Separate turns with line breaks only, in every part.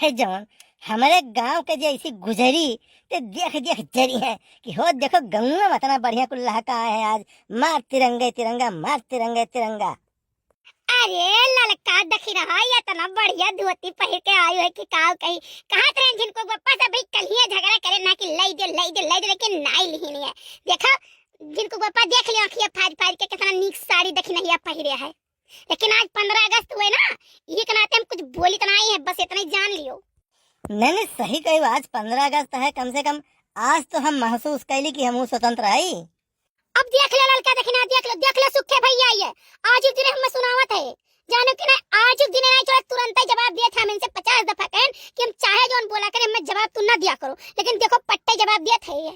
है जवन हमारे गांव के जैसी गुजरी ते देख देख जरी है कि हो देखो गंगा में इतना बढ़िया कुल लहका है आज। मार तिरंगे तिरंगा, मार तिरंगे तिरंगा।
अरे ललका देखी रहा ये इतना बढ़िया धोती पहन के आयो है कि काव कही कहां ट्रेन जिनको गप्पा से भाई कलिया झगड़ा करे ना कि लई दे लेकिन नाई लिहिनी है। देखो जिनको गप्पा देख लियो अखिया फाड़ के कितना नीक साड़ी देखी नहीं पहिरे है। लेकिन आज 15 अगस्त हुए ना, ये के नाते हम कुछ बोली तो नहीं है, बस इतना ही जान लियो।
नहीं सही कही, आज 15 अगस्त है, कम से कम आज तो हम महसूस कैली कि हम स्वतंत्र है।
अब देख ले ललका देखना, देख ले सुखे भैया ये आज एक दिन हम सुनावत है जानो कि नहीं, आज एक दिन नहीं चला तुरंत ही जवाब दिया था। हम इनसे 50 दफा कहन कि हम चाहे जोन बोला करे मैं जवाब तू ना दिया करो, लेकिन देखो पट्टे जवाब दिया थे ये।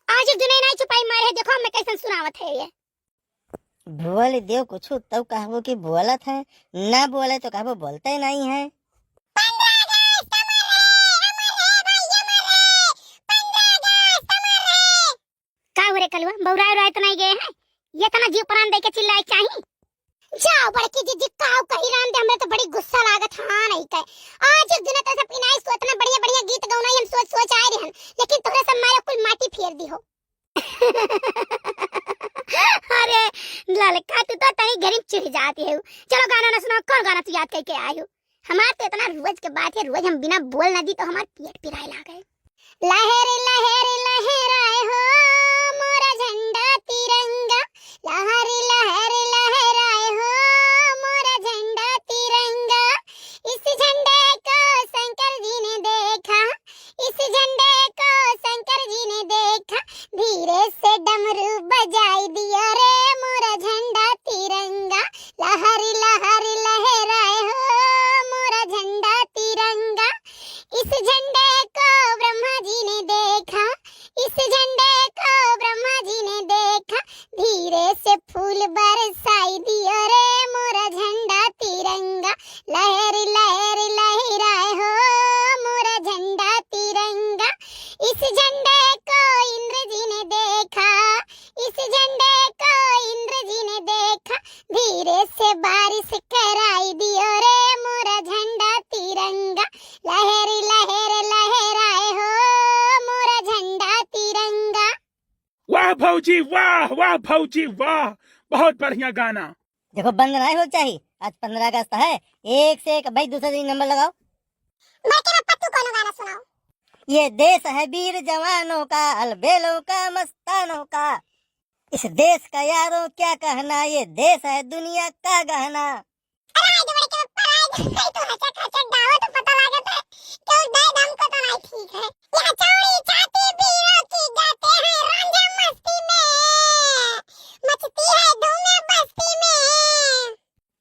आज एक दिन नहीं छुपाई मारे, देखो मैं कैसे सुनावत है ये।
बोल देव कुछ तब कहबो कि बोलत है, ना बोले तो कहबो बोलते ही नहीं है।
कलवा बौराय राय तो नहीं गए हैं, ये तना जीव प्राण दे के चिल्लाए चाहिए। जाओ बड़की जी काव कही राम दे, हमरे तो बड़ी गुस्सा लागत। हां नहीं कहे आज एक दिन तो सब इनाई सो इतना बढ़िया गीत गौना हम सोच आए रहन, लेकिन तोरे सब मारे कुल माटी फेर दी हो। अरे ललका तू तो तनी गरीब चिढ़ जाती है। चलो गाना ना सुनाओ, कौन गाना तू याद करके आई हो? हमार तो इतना रोज के बात है, रोज हम बिना बोल ना दी तो हमार पेट पिराए लागे। लहर लहर लहराए हो मोरा झंडा तिरंगा, लहर लहर लहराए हो मोरा झंडा तिरंगा। इस झंडे को शंकर जी ने देखा, इस झंडे को शंकर जी ने देखा, धीरे से डमरू बजाई दिया रे मोरा झंडा तिरंगा। लहर लहर लहराए हो मोरा झंडा तिरंगा। इस झंडे को ब्रह्मा जी ने देखा, इस झंडे को ब्रह्मा जी ने देखा, धीरे से फूल बरसाई दिया रे मोरा झंडा तिरंगा। लहर लहर लहराए हो मोरा झंडा तिरंगा। इस झंडे को इंद्र जी ने देखा, इस झंडे को इंद्र जी ने देखा, धीरे से बारिश कराई दिया रे मोरा झंडा तिरंगा। लहर लहर लहराए हो मोरा झंडा तिरंगा।
वाह भौजी वाह, वाह भौजी वाह, बहुत बढ़िया गाना।
देखो बंद नहीं हो चाहिए, आज 15 अगस्त है, एक से एक भाई दूसरे दिन नंबर लगाओ।
मैं के पत्तू कौन गाना सुनाओ?
ये देश है वीर जवानों का, अलबेलों का, मस्तानों का। इस देश का यारों क्या कहना, ये देश है दुनिया का गहना।
अरे जो बड़े के पराई तो हचा खचा डालो तो पता लागत है कि उस दे दम को तो नहीं ठीक है। यह चौड़ी छाती वीरों की गाते हैं रंजा मस्ती में, मचती है धूमें बस्ती में।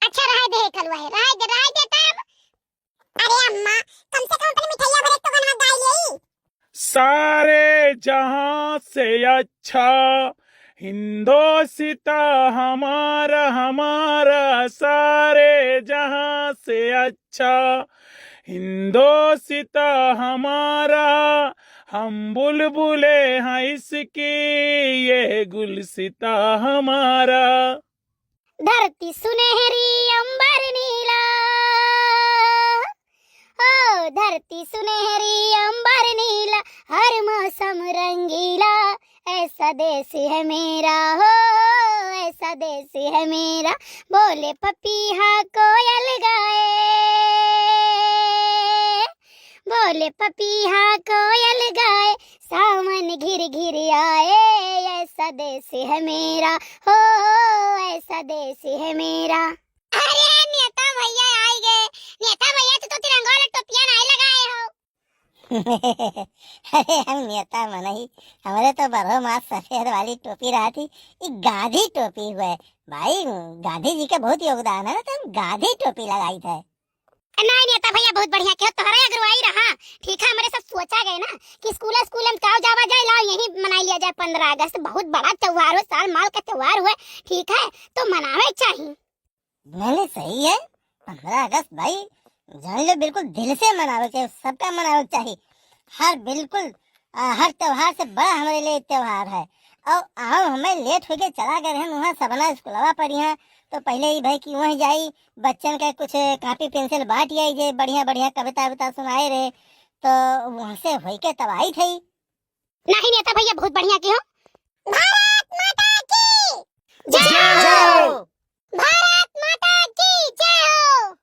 अच्छा रहा दे कलवा है, रहा दे तब। अरे अम्मा कम से कम अपनी मिठाइयां भरे तो बनवा गाई ले।
सारे जहां से अच्छा हिंदोसिता हमारा, हमारा सारे जहां से अच्छा हिंदोसिता हमारा। हम बुलबुले हैं इसकी, ये गुलसिता हमारा।
धरती सुनहरी अंबर नीला, ओ धरती सुनहरी अंबर नीला, हर मौसम रंगीला, ऐसा देश है मेरा हो, ऐसा देश है मेरा। बोले पपीहा कोयल गाए, बोले पपीहा कोयल गाए, सावन घिर घिर आए, ऐसा देश है मेरा हो, ऐसा देश है मेरा। अरे नेता भैया आई गए। नेता भैया तो तिरंगा वाला टोपियां नहीं लगाए हो।
अरे हम नेता मनही, हमारे तो बरहो मास सफेद वाली टोपी रहा थी, ये गांधी टोपी हुए भाई। गांधी जी का बहुत योगदान है, तो हम गांधी टोपी लगाई थे।
नहीं नेता भैया बहुत बढ़िया क्यों तुम्हारा अगुवाई रहा। ठीक है हमारे सब सोचा गए ना कि स्कूल में काव जावा जाए, लाओ यही मनाई लिया जाए 15 अगस्त। बहुत बड़ा त्योहार हो, साल माल का त्योहार हुआ, ठीक है तो मनावे चाहिए।
नहीं सही है, 15 अगस्त भाई जान लो बिल्कुल दिल से मनावे चाहिए, सबका मनावे चाहिए। हर बिल्कुल हर त्योहार से बड़ा हमारे लिए त्योहार है। और आओ हमें लेट हो के चला गए हैं वहाँ सबना स्कूलवा पर यहाँ तो पहले ही भाई कि वहीं जाई बच्चन के कुछ कॉपी पेंसिल बांट आई जे बढ़िया बढ़िया कविता विता सुनाए रहे तो वहाँ से होई के तब आई थी।
नहीं नेता भैया बहुत बढ़िया की हो। भारत माता की
जय
जय
हो।
हो।
भारत माता की जय हो।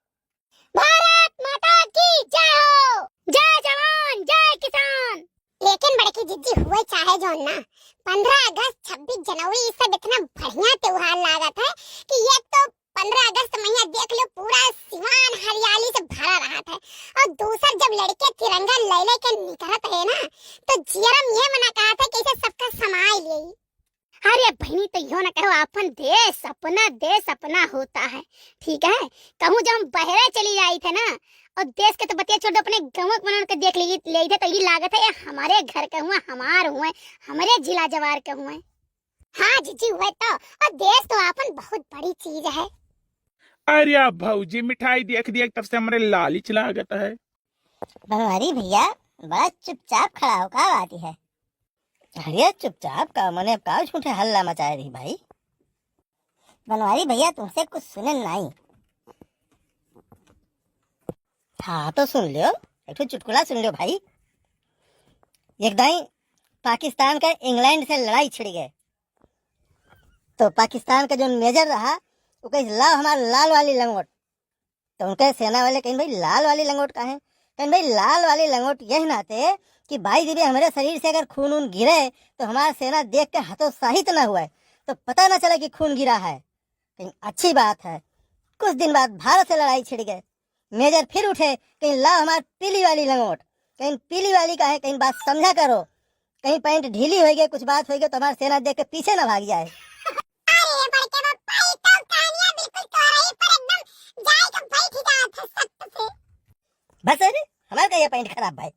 भारत माता की जय हो। जय जवान जय किसान। लेकिन बड़की जिद्दी हुए चाहे जो ना 15 अगस्त 26 जनवरी ये सब इतना बढ़िया त्योहार लागत है कि ये तो 15 अगस्त महीना देख लो पूरा सिवान हरियाली से भरा रहा था और दूसर जब लड़के तिरंगा ले ले के निकलत है ना तो जियरम ये मना कहा था कि इसे सबका समाई ले। अरे बहनी तो यो ना कहो अपन देश अपना होता है ठीक है। कहूँ जब हम बहरे चली आई थे ना और देश के तो बतिया छोड़ दो अपने गाँव बना के देख ले थे तो ये लागत है हमारे घर के हुए हमार हुए हमारे जिला जवार के हुए। हाँ जीजी हुए तो और देश तो अपन बहुत बड़ी चीज है।
अरे आप भौजी मिठाई देख देख तब से हमारे लालच लागत है।
बनवारी भैया बड़ा चुपचाप खड़ा हो का बात है। अरे चुपचाप का मने का झूठे हल्ला मचाए रही भाई। बनवारी भैया तुमसे कुछ सुने नहीं। हाँ तो सुन लियो एक तो चुटकुला सुन लियो भाई। एक दाई पाकिस्तान का इंग्लैंड से लड़ाई छिड़ गए तो पाकिस्तान का जो मेजर रहा वो कही लाओ हमारा लाल वाली लंगोट। तो उनके सेना वाले कहीं भाई लाल वाली लंगोट का है। कहीं भाई लाल वाली लंगोट यही नाते कि भाई दीदी हमारे शरीर से अगर खून ऊन गिरे तो हमारा सेना देख के हतोत्साहित न हुआ तो पता न चला कि खून गिरा है। कहीं अच्छी बात है। कुछ दिन बाद भारत से लड़ाई छिड़ गए मेजर फिर उठे कहीं लाओ हमारी पीली वाली लंगोट। कहीं पीली वाली का है कहीं बात समझा करो कहीं पैंट ढीली हो गई कुछ बात हो गई तो हमारी सेना देख के पीछे न भाग जाए।
अरे बड़के पापा ये तो कहानियां बिल्कुल तोरही पर एकदम जाए का बैठ ही जात है सख्त से।
बस अरे हमारा का ये पैंट खराब भाई।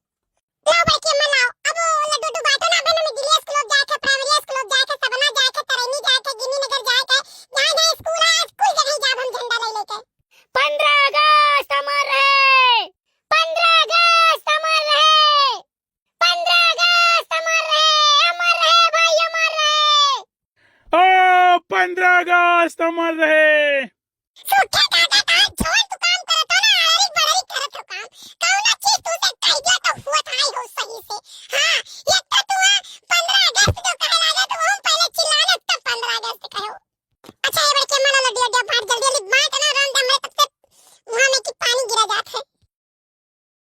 लो बड़के मलाओ अब लड्डू डू बाटो ना बने मिडिल स्कूल जाके प्राइमरी स्कूल जाके सबना जाके तरैनी जाके गिनी नगर जाके जहां जहां स्कूल है स्कूल जगह जाब हम झंडा ले लेके 15 अगस्त अमर रहे 15 अगस्त अमर रहे 15 अगस्त अमर रहे भाई अमर रहे।
ओ 15 अगस्त अमर रहे